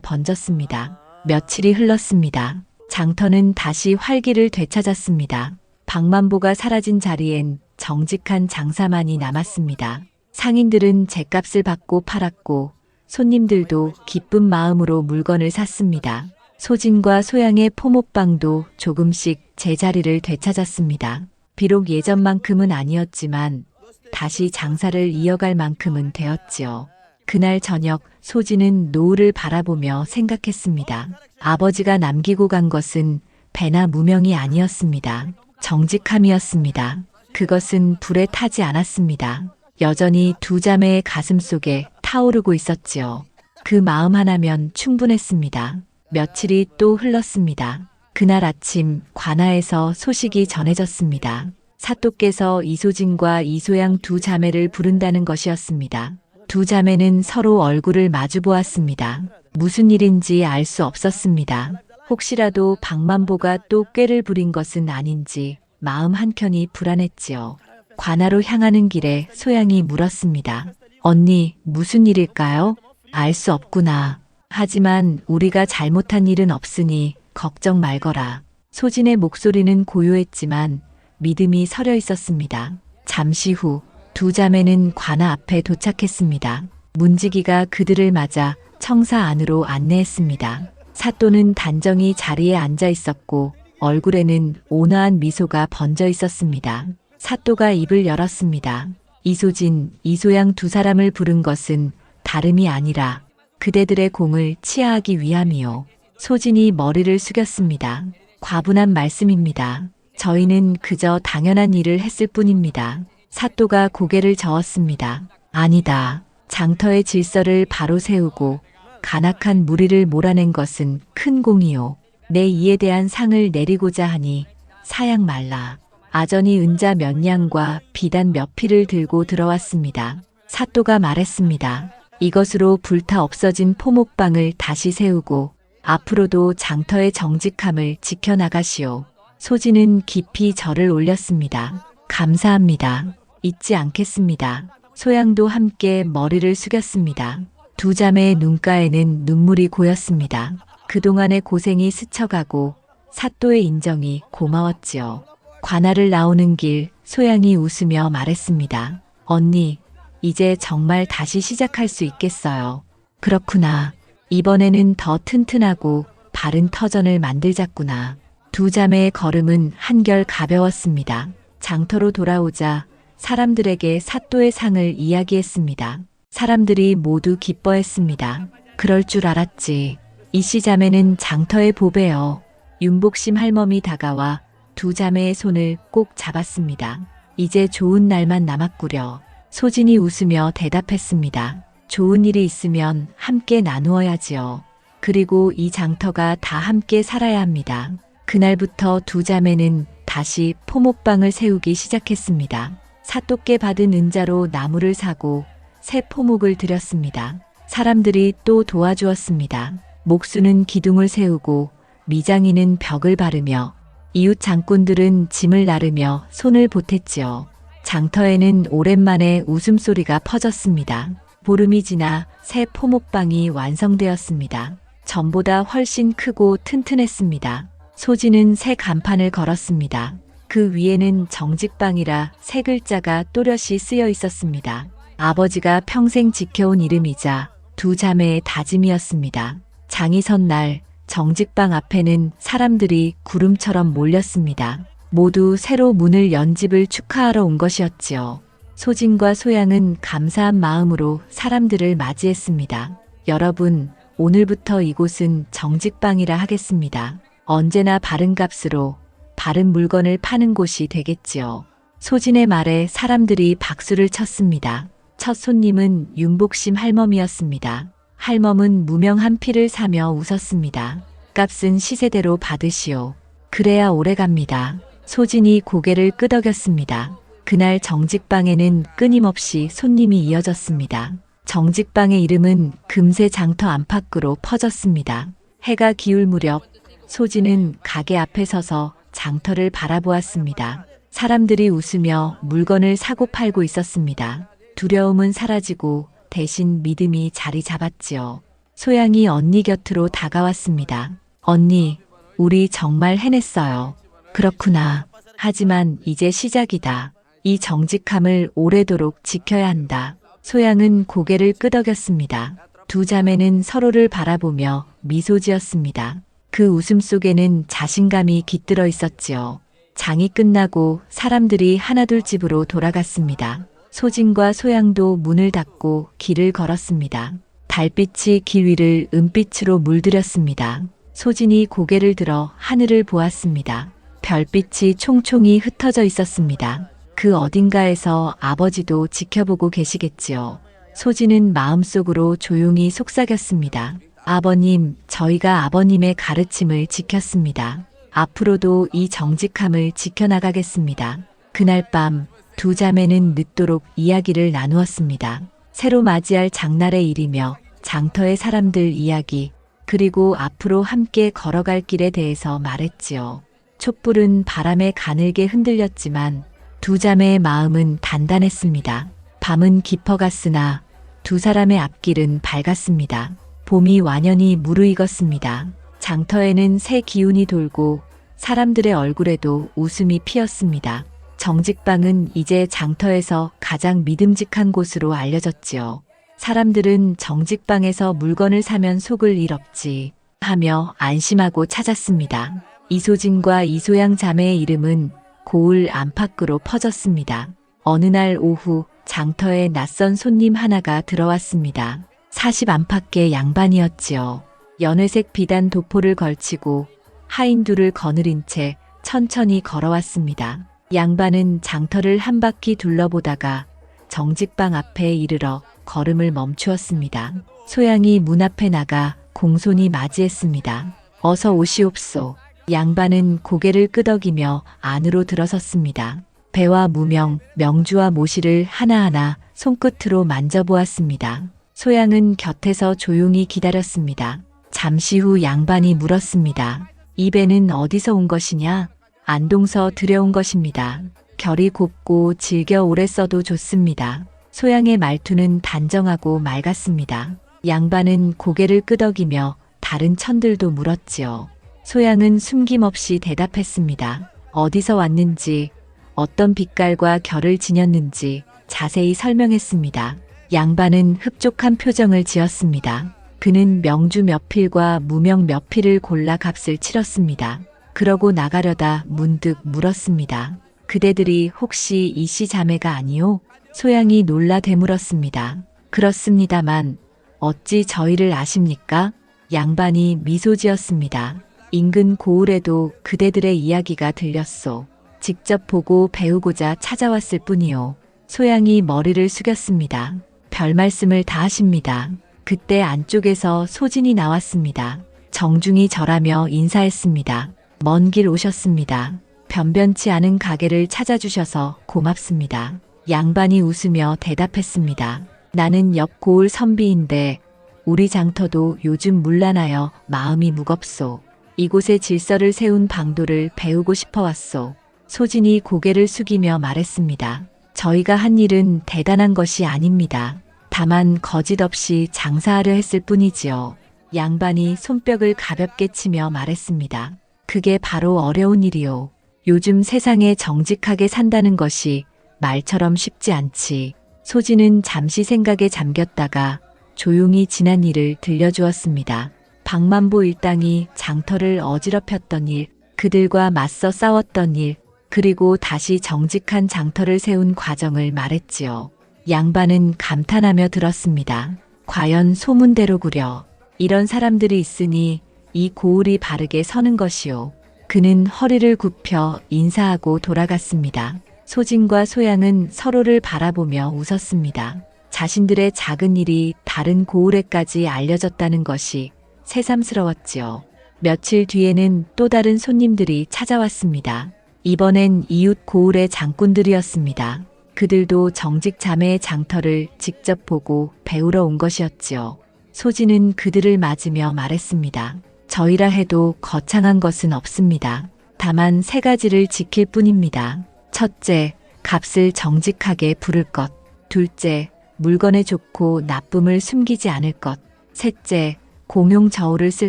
번졌습니다. 며칠이 흘렀습니다. 장터는 다시 활기를 되찾았습니다. 박만보가 사라진 자리엔 정직한 장사만이 남았습니다. 상인들은 죗값을 받고 팔았고 손님들도 기쁜 마음으로 물건을 샀습니다. 소진과 소양의 포목방도 조금씩 제자리를 되찾았습니다. 비록 예전만큼은 아니었지만 다시 장사를 이어갈 만큼은 되었지요. 그날 저녁 소진은 노을을 바라보며 생각했습니다. 아버지가 남기고 간 것은 배나 무명이 아니었습니다. 정직함이었습니다. 그것은 불에 타지 않았습니다. 여전히 두 자매의 가슴 속에 타오르고 있었지요. 그 마음 하나면 충분했습니다. 며칠이 또 흘렀습니다. 그날 아침 관아에서 소식이 전해졌습니다. 사또께서 이소진과 이소양 두 자매를 부른다는 것이었습니다. 두 자매는 서로 얼굴을 마주 보았습니다. 무슨 일인지 알 수 없었습니다. 혹시라도 박만보가 또 꾀를 부린 것은 아닌지 마음 한켠이 불안했지요. 관아로 향하는 길에 소양이 물었습니다. 언니, 무슨 일일까요? 알 수 없구나. 하지만 우리가 잘못한 일은 없으니 걱정 말거라. 소진의 목소리는 고요했지만 믿음이 서려 있었습니다. 잠시 후 두 자매는 관아 앞에 도착했습니다. 문지기가 그들을 맞아 청사 안으로 안내했습니다. 사또는 단정히 자리에 앉아 있었고 얼굴에는 온화한 미소가 번져 있었습니다. 사또가 입을 열었습니다. 이소진, 이소양 두 사람을 부른 것은 다름이 아니라 그대들의 공을 치하하기 위함이요. 소진이 머리를 숙였습니다. 과분한 말씀입니다. 저희는 그저 당연한 일을 했을 뿐입니다. 사또가 고개를 저었습니다. 아니다. 장터의 질서를 바로 세우고 간악한 무리를 몰아낸 것은 큰 공이요. 내 이에 대한 상을 내리고자 하니 사양 말라. 아전이 은자 몇 냥과 비단 몇 필을 들고 들어왔습니다. 사또가 말했습니다. 이것으로 불타 없어진 포목방을 다시 세우고 앞으로도 장터의 정직함을 지켜나가시오. 소진은 깊이 절을 올렸습니다. 감사합니다. 잊지 않겠습니다. 소양도 함께 머리를 숙였습니다. 두 자매의 눈가에는 눈물이 고였습니다. 그동안의 고생이 스쳐가고 사또의 인정이 고마웠지요. 관할을 나오는 길 소양이 웃으며 말했습니다. 언니, 이제 정말 다시 시작할 수 있겠어요. 그렇구나. 이번에는 더 튼튼하고 바른 터전을 만들자꾸나. 두 자매의 걸음은 한결 가벼웠습니다. 장터로 돌아오자 사람들에게 사또의 상을 이야기했습니다. 사람들이 모두 기뻐했습니다. 그럴 줄 알았지. 이씨 자매는 장터의 보배여. 윤복심 할멈이 다가와 두 자매의 손을 꼭 잡았습니다. 이제 좋은 날만 남았구려. 소진이 웃으며 대답했습니다. 좋은 일이 있으면 함께 나누어야지요. 그리고 이 장터가 다 함께 살아야 합니다. 그날부터 두 자매는 다시 포목방을 세우기 시작했습니다. 사또께 받은 은자로 나무를 사고 새 포목을 들였습니다. 사람들이 또 도와주었습니다. 목수는 기둥을 세우고 미장이는 벽을 바르며 이웃 장꾼들은 짐을 나르며 손을 보탰지요. 장터에는 오랜만에 웃음소리가 퍼졌습니다. 보름이 지나 새 포목방이 완성되었습니다. 전보다 훨씬 크고 튼튼했습니다. 소진은 새 간판을 걸었습니다. 그 위에는 정직방이라 세 글자가 또렷이 쓰여 있었습니다. 아버지가 평생 지켜온 이름이자 두 자매의 다짐이었습니다. 장이 선 날 정직방 앞에는 사람들이 구름처럼 몰렸습니다. 모두 새로 문을 연 집을 축하하러 온 것이었지요. 소진과 소양은 감사한 마음으로 사람들을 맞이했습니다. 여러분, 오늘부터 이곳은 정직방이라 하겠습니다. 언제나 바른 값으로 바른 물건을 파는 곳이 되겠지요. 소진의 말에 사람들이 박수를 쳤습니다. 첫 손님은 윤복심 할멈이었습니다. 할멈은 무명한 피를 사며 웃었습니다. 값은 시세대로 받으시오. 그래야 오래갑니다. 소진이 고개를 끄덕였습니다. 그날 정직방에는 끊임없이 손님이 이어졌습니다. 정직방의 이름은 금세 장터 안팎으로 퍼졌습니다. 해가 기울 무렵 소진은 가게 앞에 서서 장터를 바라보았습니다. 사람들이 웃으며 물건을 사고 팔고 있었습니다. 두려움은 사라지고 대신 믿음이 자리 잡았지요. 소양이 언니 곁으로 다가왔습니다. 언니, 우리 정말 해냈어요. 그렇구나. 하지만 이제 시작이다. 이 정직함을 오래도록 지켜야 한다. 소양은 고개를 끄덕였습니다. 두 자매는 서로를 바라보며 미소 지었습니다. 그 웃음 속에는 자신감이 깃들어 있었지요. 장이 끝나고 사람들이 하나둘 집으로 돌아갔습니다. 소진과 소양도 문을 닫고 길을 걸었습니다. 달빛이 길 위를 은빛으로 물들였습니다. 소진이 고개를 들어 하늘을 보았습니다. 별빛이 총총히 흩어져 있었습니다. 그 어딘가에서 아버지도 지켜보고 계시겠지요. 소진은 마음속으로 조용히 속삭였습니다. 아버님, 저희가 아버님의 가르침을 지켰습니다. 앞으로도 이 정직함을 지켜나가겠습니다. 그날 밤 두 자매는 늦도록 이야기를 나누었습니다. 새로 맞이할 장날의 일이며 장터의 사람들 이야기, 그리고 앞으로 함께 걸어갈 길에 대해서 말했지요. 촛불은 바람에 가늘게 흔들렸지만 두 자매의 마음은 단단했습니다. 밤은 깊어갔으나 두 사람의 앞길은 밝았습니다. 봄이 완연히 무르익었습니다. 장터에는 새 기운이 돌고 사람들의 얼굴에도 웃음이 피었습니다. 정직방은 이제 장터에서 가장 믿음직한 곳으로 알려졌지요. 사람들은 정직방에서 물건을 사면 속을 일 없지 하며 안심하고 찾았습니다. 이소진과 이소양 자매의 이름은 고을 안팎으로 퍼졌습니다. 어느 날 오후 장터에 낯선 손님 하나가 들어왔습니다. 40 안팎의 양반이었지요. 연회색 비단 도포를 걸치고 하인두를 거느린 채 천천히 걸어왔습니다. 양반은 장터를 한 바퀴 둘러보다가 정직방 앞에 이르러 걸음을 멈추었습니다. 소양이 문 앞에 나가 공손히 맞이했습니다. 어서 오시옵소. 양반은 고개를 끄덕이며 안으로 들어섰습니다. 배와 무명, 명주와 모시를 하나하나 손끝으로 만져보았습니다. 소양은 곁에서 조용히 기다렸습니다. 잠시 후 양반이 물었습니다. 이 배는 어디서 온 것이냐? 안동서 들여온 것입니다. 결이 곱고 질겨 오래 써도 좋습니다. 소양의 말투는 단정하고 맑았습니다. 양반은 고개를 끄덕이며 다른 천들도 물었지요. 소양은 숨김없이 대답했습니다. 어디서 왔는지, 어떤 빛깔과 결을 지녔는지 자세히 설명했습니다. 양반은 흡족한 표정을 지었습니다. 그는 명주 몇 필과 무명 몇 필을 골라 값을 치렀습니다. 그러고 나가려다 문득 물었습니다. 그대들이 혹시 이씨 자매가 아니오? 소양이 놀라 되물었습니다. 그렇습니다만 어찌 저희를 아십니까? 양반이 미소 지었습니다. 인근 고을에도 그대들의 이야기가 들렸소. 직접 보고 배우고자 찾아왔을 뿐이요. 소양이 머리를 숙였습니다. 별 말씀을 다 하십니다. 그때 안쪽에서 소진이 나왔습니다. 정중히 절하며 인사했습니다. 먼 길 오셨습니다. 변변치 않은 가게를 찾아주셔서 고맙습니다. 양반이 웃으며 대답했습니다. 나는 옆 고을 선비인데 우리 장터도 요즘 문란하여 마음이 무겁소. 이곳에 질서를 세운 방도를 배우고 싶어 왔소. 소진이 고개를 숙이며 말했습니다. 저희가 한 일은 대단한 것이 아닙니다. 다만 거짓 없이 장사하려 했을 뿐이지요. 양반이 손뼉을 가볍게 치며 말했습니다. 그게 바로 어려운 일이요. 요즘 세상에 정직하게 산다는 것이 말처럼 쉽지 않지. 소진은 잠시 생각에 잠겼다가 조용히 지난 일을 들려주었습니다. 박만보 일당이 장터를 어지럽혔던 일, 그들과 맞서 싸웠던 일, 그리고 다시 정직한 장터를 세운 과정을 말했지요. 양반은 감탄하며 들었습니다. 과연 소문대로구려. 이런 사람들이 있으니 이 고을이 바르게 서는 것이요. 그는 허리를 굽혀 인사하고 돌아갔습니다. 소진과 소양은 서로를 바라보며 웃었습니다. 자신들의 작은 일이 다른 고을에까지 알려졌다는 것이 새삼스러웠지요. 며칠 뒤에는 또 다른 손님들이 찾아왔습니다. 이번엔 이웃 고을의 장꾼들이었습니다. 그들도 정직 자매의 장터를 직접 보고 배우러 온 것이었지요. 소진은 그들을 맞으며 말했습니다. 저희라 해도 거창한 것은 없습니다. 다만 세 가지를 지킬 뿐입니다. 첫째, 값을 정직하게 부를 것. 둘째, 물건에 좋고 나쁨을 숨기지 않을 것. 셋째, 공용 저울을 쓸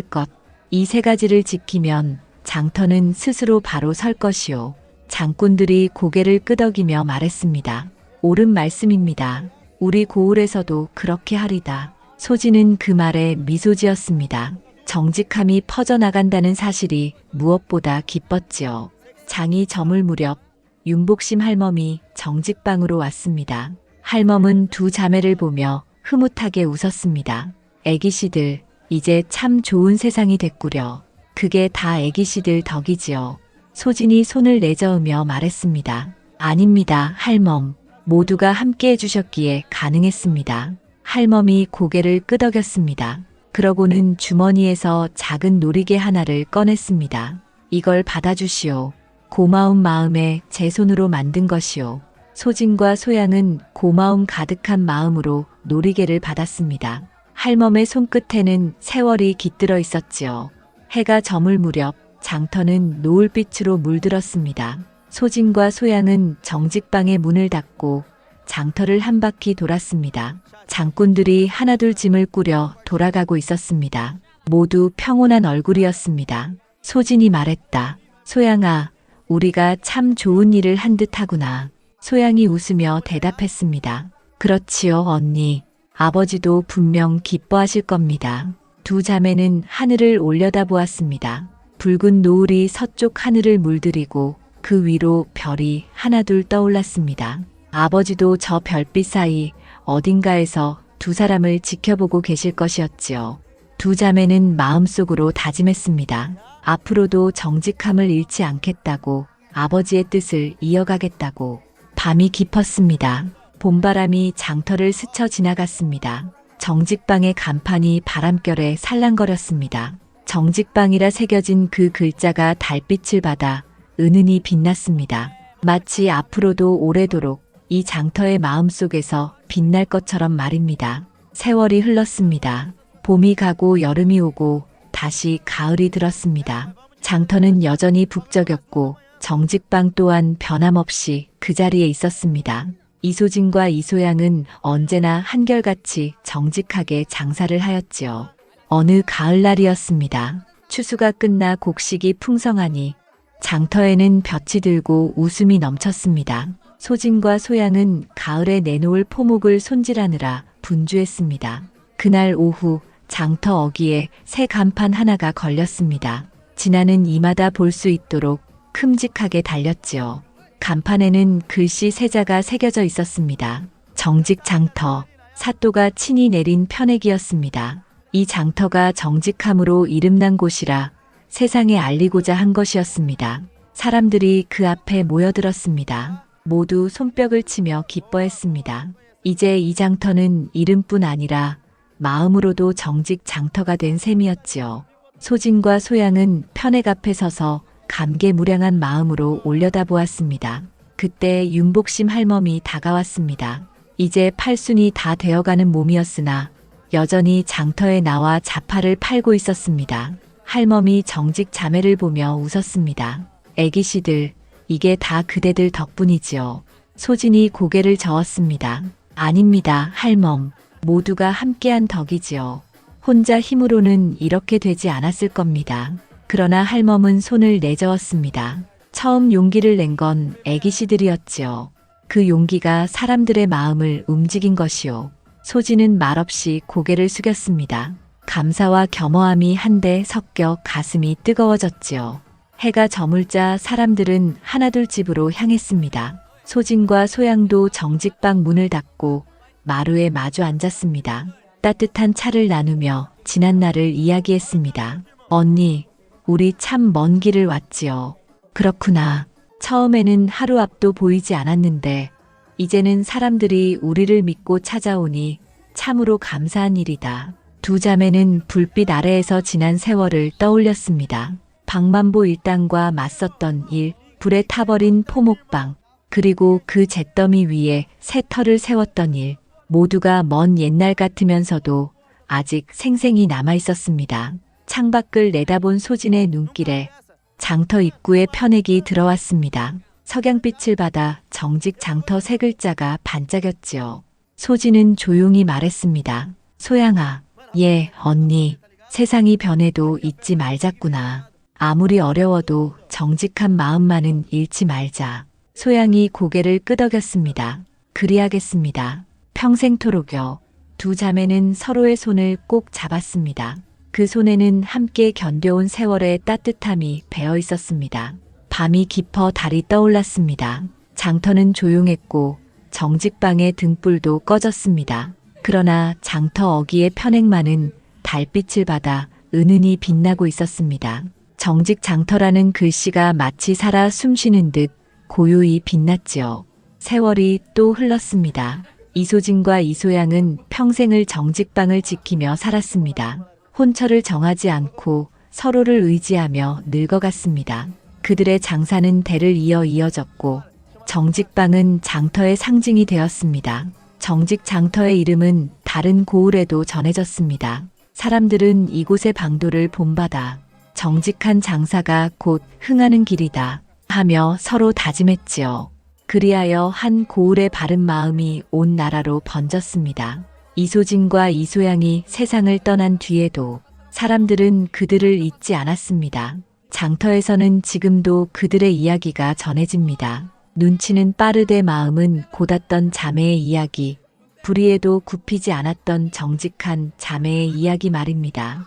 것. 이 세 가지를 지키면 장터는 스스로 바로 설 것이요. 장꾼들이 고개를 끄덕이며 말했습니다. 옳은 말씀입니다. 우리 고을에서도 그렇게 하리다. 소진은 그 말에 미소 지었습니다. 정직함이 퍼져나간다는 사실이 무엇보다 기뻤지요. 장이 저물 무렵 윤복심 할멈이 정직방으로 왔습니다. 할멈은 두 자매를 보며 흐뭇하게 웃었습니다. 애기씨들, 이제 참 좋은 세상이 됐구려. 그게 다 애기씨들 덕이지요. 소진이 손을 내저으며 말했습니다. 아닙니다, 할멈. 모두가 함께 해주셨기에 가능했습니다. 할멈이 고개를 끄덕였습니다. 그러고는 주머니에서 작은 놀이개 하나를 꺼냈습니다. 이걸 받아주시오. 고마운 마음에 제 손으로 만든 것이오. 소진과 소양은 고마움 가득한 마음으로 놀이개를 받았습니다. 할멈의 손끝에는 세월이 깃들어 있었지요. 해가 저물 무렵 장터는 노을빛으로 물들었습니다. 소진과 소양은 정직방의 문을 닫고 장터를 한 바퀴 돌았습니다. 장꾼들이 하나둘 짐을 꾸려 돌아가고 있었습니다. 모두 평온한 얼굴이었습니다. 소진이 말했다. 소양아, 우리가 참 좋은 일을 한 듯하구나. 소양이 웃으며 대답했습니다. 그렇지요, 언니. 아버지도 분명 기뻐하실 겁니다. 두 자매는 하늘을 올려다보았습니다. 붉은 노을이 서쪽 하늘을 물들이고 그 위로 별이 하나둘 떠올랐습니다. 아버지도 저 별빛 사이 어딘가에서 두 사람을 지켜보고 계실 것이었지요. 두 자매는 마음속으로 다짐했습니다. 앞으로도 정직함을 잃지 않겠다고, 아버지의 뜻을 이어가겠다고. 밤이 깊었습니다. 봄바람이 장터를 스쳐 지나갔습니다. 정직방의 간판이 바람결에 살랑거렸습니다. 정직방이라 새겨진 그 글자가 달빛을 받아 은은히 빛났습니다. 마치 앞으로도 오래도록 이 장터의 마음속에서 빛날 것처럼 말입니다. 세월이 흘렀습니다. 봄이 가고 여름이 오고 다시 가을이 들었습니다. 장터는 여전히 북적였고 정직방 또한 변함없이 그 자리에 있었습니다. 이소진과 이소양은 언제나 한결같이 정직하게 장사를 하였지요. 어느 가을날이었습니다. 추수가 끝나 곡식이 풍성하니 장터에는 볕이 들고 웃음이 넘쳤습니다. 소진과 소양은 가을에 내놓을 포목을 손질하느라 분주했습니다. 그날 오후 장터 어귀에 새 간판 하나가 걸렸습니다. 진아는 이마다 볼 수 있도록 큼직하게 달렸지요. 간판에는 글씨 세자가 새겨져 있었습니다. 정직 장터, 사또가 친히 내린 편액이었습니다. 이 장터가 정직함으로 이름난 곳이라 세상에 알리고자 한 것이었습니다. 사람들이 그 앞에 모여들었습니다. 모두 손뼉을 치며 기뻐했습니다. 이제 이 장터는 이름뿐 아니라 마음으로도 정직 장터가 된 셈이었지요. 소진과 소양은 편액 앞에 서서 감개무량한 마음으로 올려다보았습니다. 그때 윤복심 할멈이 다가왔습니다. 이제 팔순이 다 되어가는 몸이었으나 여전히 장터에 나와 자파를 팔고 있었습니다. 할멈이 정직 자매를 보며 웃었습니다. 애기씨들, 이게 다 그대들 덕분이지요. 소진이 고개를 저었습니다. 아닙니다, 할멈. 모두가 함께한 덕이지요. 혼자 힘으로는 이렇게 되지 않았을 겁니다. 그러나 할멈은 손을 내저었습니다. 처음 용기를 낸 건 애기씨들이었지요. 그 용기가 사람들의 마음을 움직인 것이요. 소진은 말없이 고개를 숙였습니다. 감사와 겸허함이 한데 섞여 가슴이 뜨거워졌지요. 해가 저물자 사람들은 하나둘 집으로 향했습니다. 소진과 소양도 정직방 문을 닫고 마루에 마주 앉았습니다. 따뜻한 차를 나누며 지난 날을 이야기했습니다. 언니, 우리 참 먼 길을 왔지요. 그렇구나. 처음에는 하루 앞도 보이지 않았는데 이제는 사람들이 우리를 믿고 찾아오니 참으로 감사한 일이다. 두 자매는 불빛 아래에서 지난 세월을 떠올렸습니다. 박만보 일당과 맞섰던 일, 불에 타버린 포목방, 그리고 그 잿더미 위에 새 터를 세웠던 일, 모두가 먼 옛날 같으면서도 아직 생생히 남아 있었습니다. 창밖을 내다본 소진의 눈길에 장터 입구에 편액이 들어왔습니다. 석양빛을 받아 정직 장터 세 글자가 반짝였지요. 소진은 조용히 말했습니다. 소양아, 예, 언니, 세상이 변해도 잊지 말자꾸나. 아무리 어려워도 정직한 마음만은 잃지 말자. 소양이 고개를 끄덕였습니다. 그리하겠습니다. 평생토록여. 두 자매는 서로의 손을 꼭 잡았습니다. 그 손에는 함께 견뎌온 세월의 따뜻함이 배어 있었습니다. 밤이 깊어 달이 떠올랐습니다. 장터는 조용했고 정직방의 등불도 꺼졌습니다. 그러나 장터 어귀의 편액만은 달빛을 받아 은은히 빛나고 있었습니다. 정직 장터라는 글씨가 마치 살아 숨쉬는 듯 고요히 빛났지요. 세월이 또 흘렀습니다. 이소진과 이소양은 평생을 정직방을 지키며 살았습니다. 혼처를 정하지 않고 서로를 의지하며 늙어갔습니다. 그들의 장사는 대를 이어졌고 정직방은 장터의 상징이 되었습니다. 정직 장터의 이름은 다른 고을에도 전해졌습니다. 사람들은 이곳의 방도를 본받아 정직한 장사가 곧 흥하는 길이다 하며 서로 다짐했지요. 그리하여 한 고을의 바른 마음이 온 나라로 번졌습니다. 이소진과 이소양이 세상을 떠난 뒤에도 사람들은 그들을 잊지 않았습니다. 장터에서는 지금도 그들의 이야기가 전해집니다. 눈치는 빠르되 마음은 곧았던 자매의 이야기, 불의에도 굽히지 않았던 정직한 자매의 이야기 말입니다.